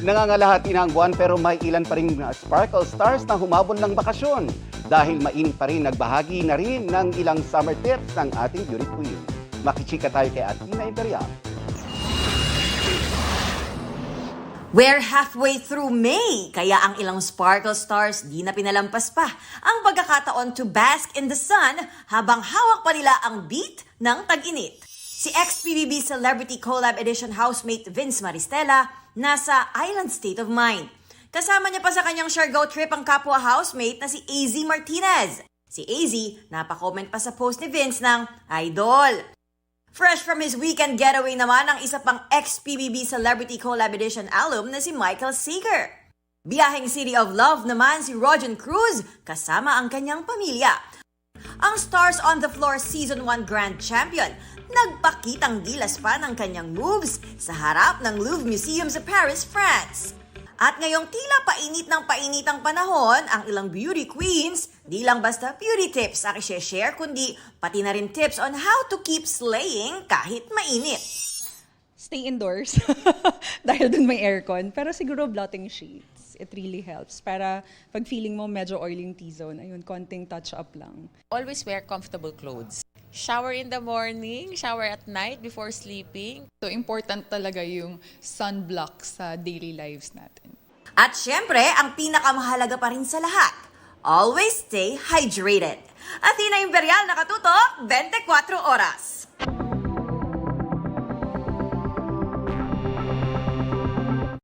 Nangangalahati na ang buwan pero may ilan pa rin sparkle stars na humabol ng bakasyon. Dahil mainit pa rin, nagbahagi na rin ng ilang summer tips ng ating beauty queen. Makichika tayo kay Athena Imperial. We're halfway through May, kaya ang ilang sparkle stars di na pinalampas pa ang pagkakataon to bask in the sun habang hawak pa nila ang beat ng tag-init. Si ex-PBB Celebrity Collab Edition housemate Vince Maristella nasa island state of mind. Kasama niya pa sa kanyang Siargao trip ang kapwa housemate na si AZ Martinez. Si AZ napacomment pa sa post ni Vince ng Idol. Fresh from his weekend getaway naman ang isa pang ex-PBB Celebrity Collab Edition alum na si Michael Seeger. Biyaheng City of Love naman si Rojan Cruz kasama ang kanyang pamilya. Ang Stars on the Floor Season 1 Grand Champion nagpakitang gilas pa ng kanyang moves sa harap ng Louvre Museum sa Paris, France. At ngayong tila painit ng painitang panahon, ang ilang beauty queens, di lang basta beauty tips ang i-share kundi pati na rin tips on how to keep slaying kahit mainit. Stay indoors dahil dun may aircon. Pero siguro blotting sheets, it really helps. Para pag feeling mo medyo oiling T-zone, ayun, konting touch-up lang. Always wear comfortable clothes. Shower in the morning, shower at night before sleeping. So important talaga yung sunblock sa daily lives natin. At syempre, ang pinakamahalaga pa rin sa lahat, always stay hydrated. Athena Imperial, nakatutok 24 oras.